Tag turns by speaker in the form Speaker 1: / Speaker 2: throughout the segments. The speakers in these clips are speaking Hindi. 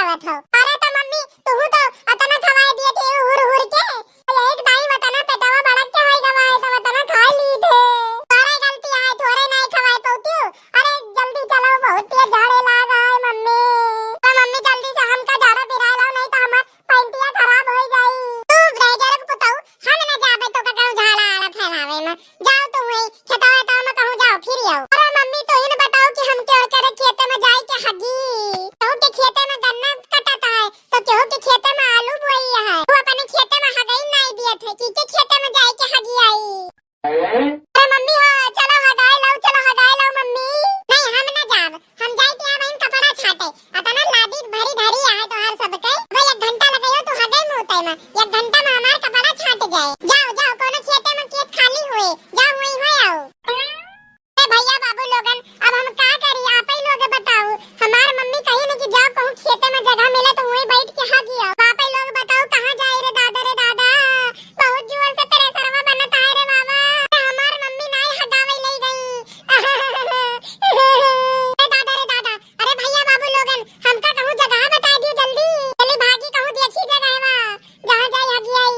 Speaker 1: आवत हो। अरे तो मम्मी तू तो अतना खवाए दिए थे हुर हुर के, एक दाई बताना पेटवा बड़क के होई गवा है तो अतना खा ली थे। तोरे गलती है, थोड़े नहीं खवाए पौती। अरे जल्दी चलो, बहुत तेज झाड़े लाग है मम्मी। तो मम्मी जल्दी से हमका झाड़ा पिरा लो, नहीं तो हमर पैंटिया खराब हो जाई। तू ड्राइवर को बताओ हम न जाबे तो कहूं झाड़ा आड़ा फैलावे में। जाओ तू वही खेतवा तो में कहूं जाओ फिर आओ। अरे मम्मी तो इन बताओ कि हम क्यों करे खेते में जाई के हगी। कहूं के खेते में गन्ना कटता है तो केहू के खेते में आलू बोई है। तू अपने खेते में हगई नहीं दिए थे कि के खेते में जाई के हगी आई। अरे मम्मी हो चलो हगाई लो, चलो हगाई लो मम्मी। नहीं हम न जाब, हम जाई के अब इन कपड़ा छाटे अतना लादी भरी धरी है तो हर सब के भाई 1 घंटा लगइयो तो हगई मुतई में। 1 घंटा में हमार कपड़ा छाट जाए। जाओ जाओ कोनो खेते में खेत खाली हुए जाओ वही हो आओ। ए भैया बाबू लोगन अब हम का करी, आप ही लोग बताओ। हमार मम्मी कही न कि जाओ कहूं खेते में जगह मिले तो वहीं बैठ के हगी आओ। आप ही लोग बताओ कहां जाई रे दादा रे दादा। बहुत जोर से तेरे सरवा बनत है रे बाबा। हमार मम्मी नहीं हगावे ले गई। ए दादा रे दादा, अरे भैया बाबू लोगन हमका कहूं जगह बता दियो जल्दी। चली भागी कहूं देखी जगहवा जहां जाई हगी आई।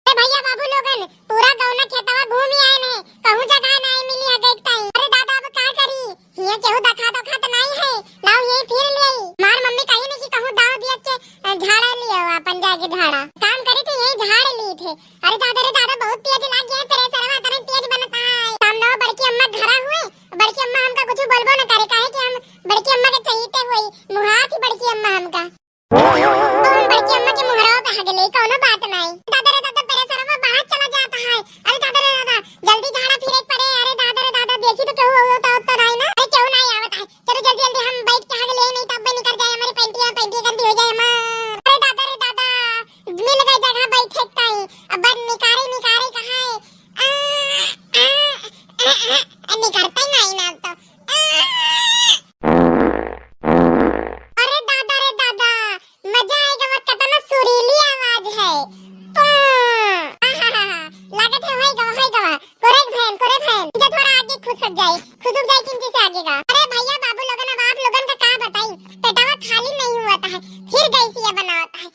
Speaker 1: ए भैया बाबू लोगन पूरा गौना खेतवा घूम आए ने, कहूं जगह नहीं मिली हगे ताई। अरे दादा अब का करी, हिया केहू दखा तो खत नहीं है। लाओ ये फिर ले मार मम्मी कही नहीं कि कहूं दाव दिया के झाड़ा लियो अपन जाके झाड़ा काम करी थे यही झाड़ ली थे। अरे दादा रे दादा बहुत तेज लाग गया तेरे सरवा तने तेज बनता है। सामने बड़की अम्मा घरा हुए, बड़की अम्मा हमका कुछ बोलबो न करे काहे कि हम बड़की अम्मा के चाहिए हुई मुहात ही बड़की अम्मा हमका और बड़की अम्मा के मुहराव पे हगले कोनो बात नहीं। दादा रे दादा तेरे सरवा बाहर चला जाता है। अरे दादा रे दादा जल्दी झाड़ा फिरे पड़े। अरे दादा रे दादा देखी तो केहू होता तो नहीं ना। अरे क्यों नहीं आवत है, चलो जल्दी जल्दी हम बैठ के हगले नहीं तब भी निकल जाए हमारी पेंटिया गंदी हो जाए हमार। अरे दादा रे दादा मिल गई जगह बैठे ताई। अब निकारी निकारी कहां है निकलता ही नहीं ना तो। अरे दादा रे दादा मजा आएगा, वो कितना सुरीली आवाज है। लागत है होई गवा कोरे बहन मुझे थोड़ा आगे खुसक जाए किंती से आगे का। अरे भैया बाबू लोगन अब आप लोगन का का बताई, पेटवा खाली नहीं हुआ था फिर गैसिया बनावता है।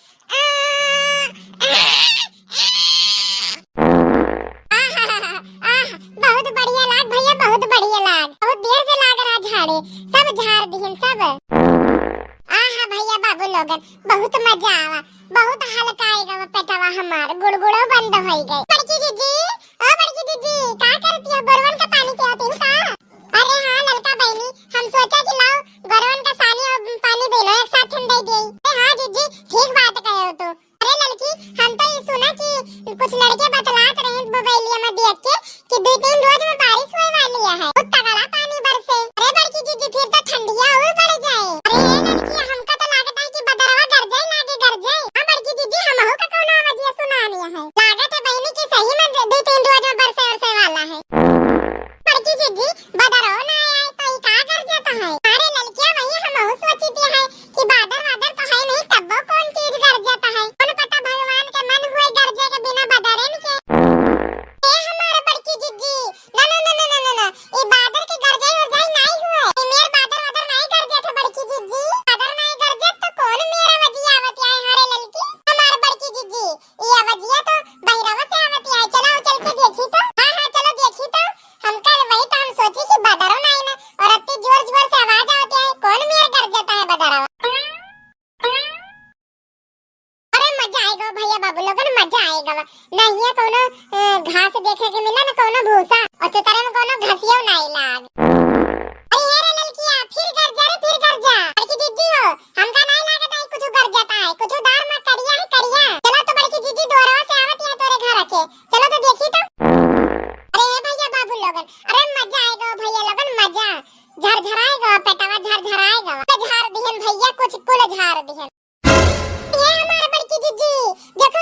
Speaker 1: बहुत बढ़िया लाग भैया, बहुत बढ़िया लाग। बहुत देर से लाग रहा झाड़े, सब झाड़ दिहन सब। भैया बाबू लोगन बहुत मजा आवा, बहुत हल्का आएगा वो पेटवा हमार गुड़गुड़ो बंद हो गई। बड़की दीदी ओ बड़की दीदी का करती हो, गोरवन का पानी पियाती हो का? अरे हां ललका बहनी हम सोचा कि लाओ गोरवन का पानी और पानी दे लो एक साथ हम दे देई। हां दीदी ठीक बात कहे हो तो। अरे लड़की हम तो ये सुना कि कुछ लड़के बतलात रहे मोबाइलिया में देख के कि 2-3 रोज में बारिश होने वाली है, बहुत तगड़ा पानी बरसे। अरे बड़की दीदी फिर तो ठंडिया और बढ़ जाए। अरे लड़की हमका तो लागत है कि बदरवा गरजे लागे गरजे। हां बड़की दीदी हम हो का कोनो आवाज सुना लिया है। लागत है बहनी की सही में 2-3 रोज में बरसे वाला है। बड़की दीदी बदरवा ना आए तो ये का कर जाता है। अरे लड़कियां वही हम हो सोची थी है कि बादर तो है नहीं तब कौन चीज कर जाता है। कौन पता भगवान के मन हुए गरजे के बिना बदरे के। ए हमारे बड़की दीदी ना ना ना ना ना ना ये बादर के गरजे हो जाए नहीं हुए। ये मेरे बादर नहीं गरजे थे बड़की दीदी। बादर नहीं गरजे तो कौन मेरा वजिया आवत है हरे लड़की। हमारे बड़की दीदी ये वजिया तो बहिरवा से आवत है। चलो चल के देखी तो। हां चलो देखी तो। हम कल वही तो हम सोची कि बादरो नहीं ना और इतनी जोर जोर से आवाज आती है कौन मेरा गरजता है बदरवा। मजा आएगा भैया बाबू लोगन मजा आएगा। नहीं है कोनो घास देखे के मिला ना कोनो भूसा और चुतरे में कोनो घसियो नहीं लाग। अरे रे लड़कियां फिर कर जा बड़की दीदी हो हमका नहीं लागत है कुछ कर जाता है कुछ दार में करिया है करिया। चलो तो बड़की दीदी दोरवा से आवत है तोरे घर के, चलो तो देखी तो। अरे भैया बाबू लोगन अरे मजा आएगा भैया लोगन मजा झरझराएगा पेटवा झरझराएगा। झाड़ दिहन भैया कुछ कुल झाड़ दिहन। ये हमारे बड़की दीदी देखो